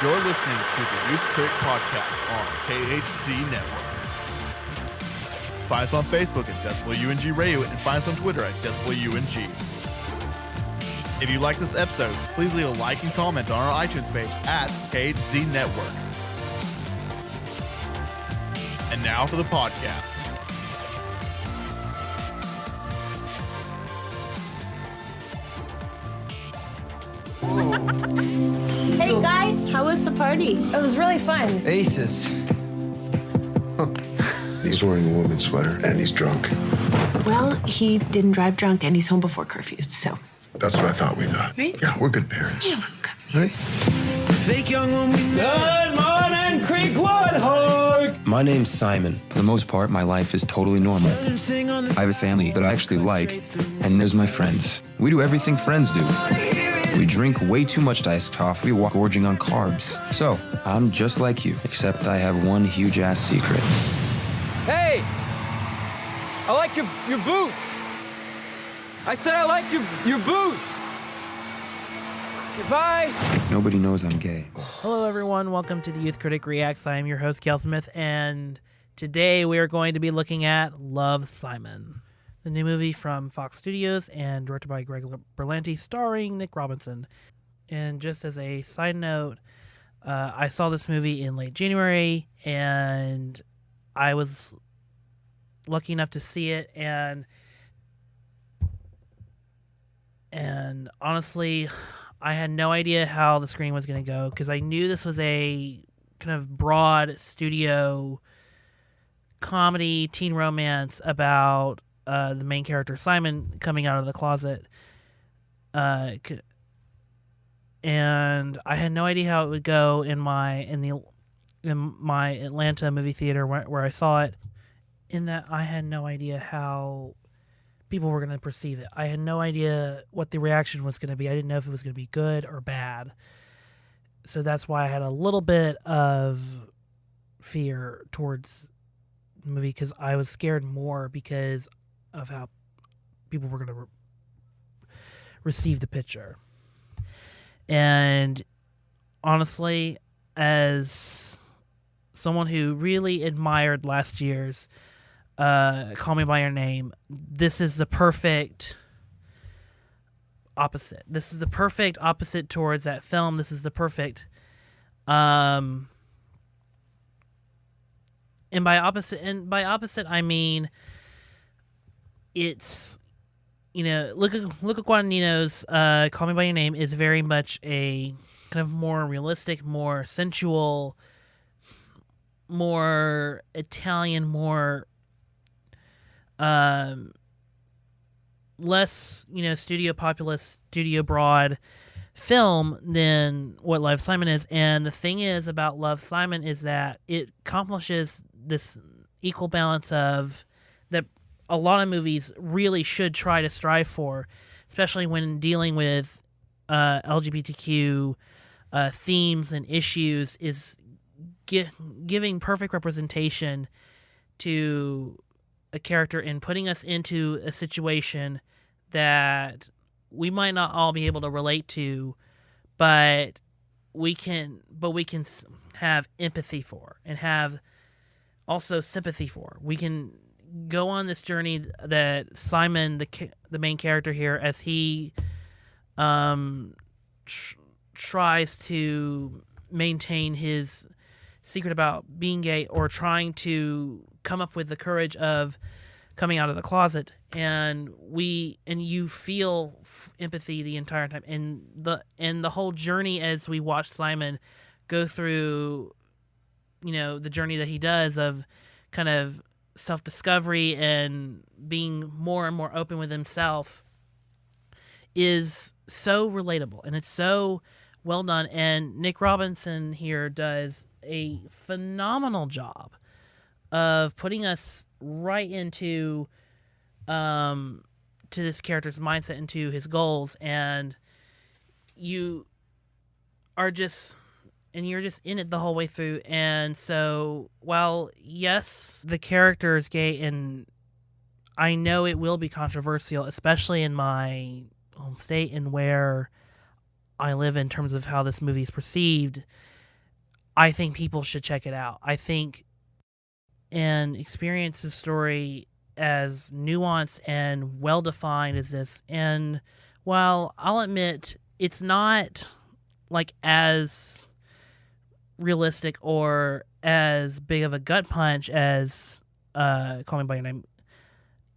You're listening to the Youth Critic Podcast on KHZ Network. Find us on Facebook at DecibelUNG Radio and find us on Twitter at DecibelUNG. If you like this episode, please leave a like and comment on our iTunes page at KHZ Network. And now for the podcast. Hey guys, how was the party? It was really fun. Aces. He's wearing a woman's sweater and he's drunk. Well, he didn't drive drunk and he's home before curfew, so. That's what I thought we thought. Right? Yeah, we're good parents. Yeah, we're good. Right? Fake young woman. Good morning, Creekwood Hog. My name's Simon. For the most part, my life is totally normal. I have a family that I actually like, and there's my friends. We do everything friends do. We drink way too much iced coffee, walk gorging on carbs. So, I'm just like you, except I have one huge-ass secret. Hey, I like your boots. I said I like your boots. Goodbye. Nobody knows I'm gay. Hello, everyone. Welcome to the Youth Critic Reacts. I am your host, Kel Smith, and today we are going to be looking at Love, Simon, the new movie from Fox Studios and directed by Greg Berlanti, starring Nick Robinson. And just as a side note, I saw this movie in late January, and I was lucky enough to see it, and honestly, I had no idea how the screening was going to go, because I knew this was a kind of broad studio comedy, teen romance about the main character Simon coming out of the closet, and I had no idea how it would go in my Atlanta movie theater where I saw it. In that, I had no idea how people were going to perceive it. I had no idea what the reaction was going to be. I didn't know if it was going to be good or bad. So that's why I had a little bit of fear towards the movie, because I was scared more because of how people were going to receive the picture. And honestly, as someone who really admired last year's Call Me By Your Name, this is the perfect opposite. This is the perfect opposite towards that film. This is the perfect and by opposite I mean it's, you know, Luca Guadagnino's Call Me By Your Name is very much a kind of more realistic, more sensual, more Italian, more less, you know, studio populist, studio broad film than what Love, Simon is. And the thing is about Love, Simon is that it accomplishes this equal balance of that a lot of movies really should try to strive for, especially when dealing with LGBTQ themes and issues, is giving perfect representation to a character and putting us into a situation that we might not all be able to relate to, but we can have empathy for and have also sympathy for. We can go on this journey that Simon, the main character here, as he tries to maintain his secret about being gay, or trying to come up with the courage of coming out of the closet, and you feel empathy the entire time, and the whole journey as we watch Simon go through, you know, the journey that he does of kind of self-discovery and being more and more open with himself is so relatable, and it's so well done. And Nick Robinson here does a phenomenal job of putting us right into to this character's mindset, into his goals, and you're just in it the whole way through. And so, while yes, the character is gay, and I know it will be controversial, especially in my home state and where I live in terms of how this movie is perceived, I think people should check it out. I think and experience the story as nuanced and well-defined as this. And while I'll admit it's not like as realistic or as big of a gut punch as Call Me by Your Name,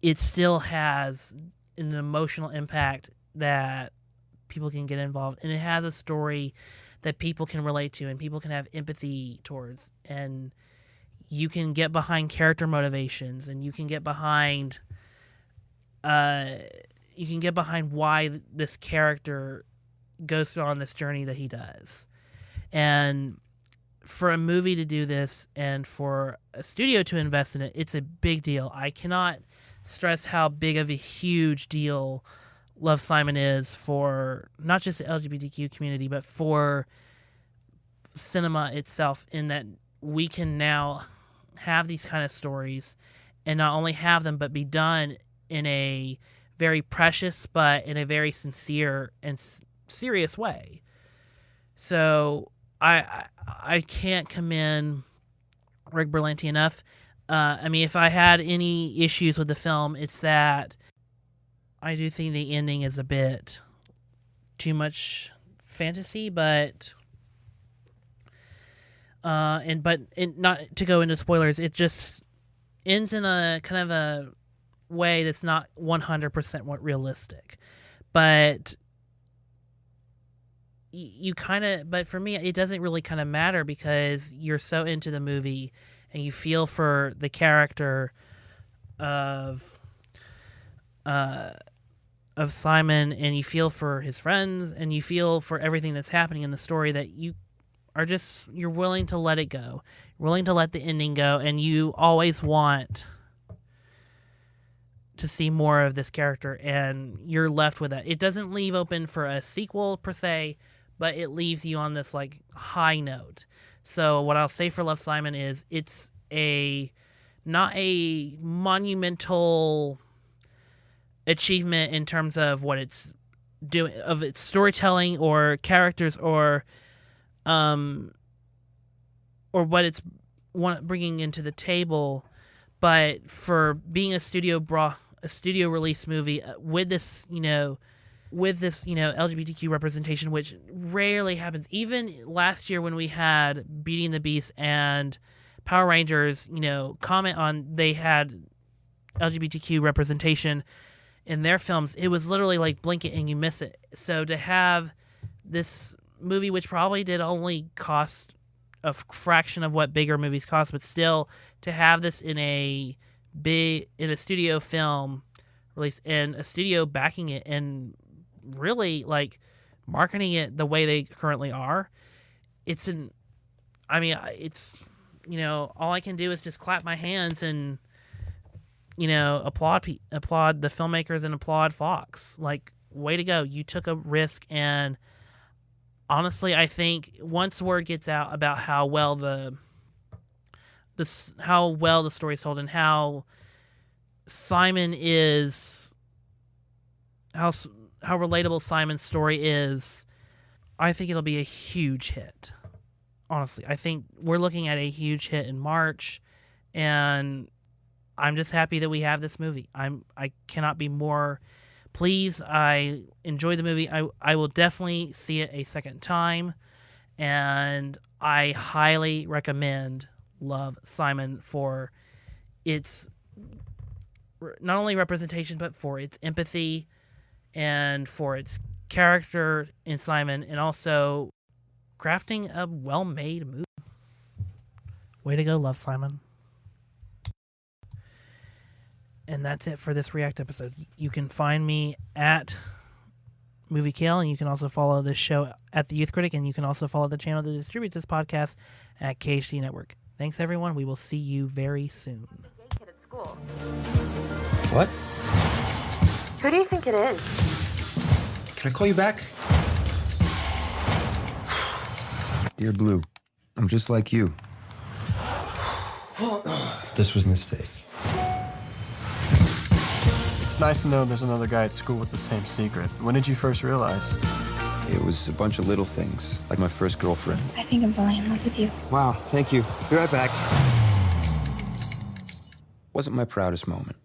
it still has an emotional impact that people can get involved, and it has a story that people can relate to and people can have empathy towards, and you can get behind character motivations, and you can get behind why this character goes on this journey that he does. And for a movie to do this and for a studio to invest in it, it's a big deal. I cannot stress how big of a huge deal Love, Simon is for not just the LGBTQ community, but for cinema itself, in that we can now have these kind of stories and not only have them, but be done in a very precious, but in a very sincere and serious way. So I can't commend Rick Berlanti enough. I mean, if I had any issues with the film, it's that I do think the ending is a bit too much fantasy, but not to go into spoilers, it just ends in a kind of a way that's not 100% realistic. But but for me, it doesn't really kind of matter, because you're so into the movie and you feel for the character of Simon, and you feel for his friends, and you feel for everything that's happening in the story, that you're willing to let it go. You're willing to let the ending go, and you always want to see more of this character, and you're left with that. It doesn't leave open for a sequel per se, but it leaves you on this like high note. So what I'll say for Love, Simon is it's not a monumental achievement in terms of what it's doing, of its storytelling or characters, or what it's bringing into the table, but for being a studio release movie with this LGBTQ representation, which rarely happens. Even last year when we had Beauty and the Beast and Power Rangers, comment on they had LGBTQ representation in their films, it was literally like blink it and you miss it. So to have this movie, which probably did only cost a fraction of what bigger movies cost, but still to have this in a studio film release, and a studio backing it and really like marketing it the way they currently are, all I can do is just clap my hands and applaud the filmmakers and applaud Fox. Like, way to go. You took a risk, and honestly, I think once word gets out about how well the story is told, and how Simon is, how relatable Simon's story is, I think it'll be a huge hit. Honestly, I think we're looking at a huge hit in March, and I'm just happy that we have this movie. I cannot be more pleased. I enjoyed the movie. I will definitely see it a second time, and I highly recommend Love, Simon for its not only representation, but for its empathy and for its character in Simon, and also crafting a well-made movie. Way to go, Love, Simon. And that's it for this React episode. You can find me at Movie Kale, and you can also follow this show at The Youth Critic, and you can also follow the channel that distributes this podcast at KHC Network. Thanks, everyone. We will see you very soon. Gay kid at school. What? Who do you think it is? Can I call you back? Dear Blue, I'm just like you. This was a mistake. It's nice to know there's another guy at school with the same secret. When did you first realize? It was a bunch of little things, like my first girlfriend. I think I'm falling in love with you. Wow, thank you. Be right back. Wasn't my proudest moment.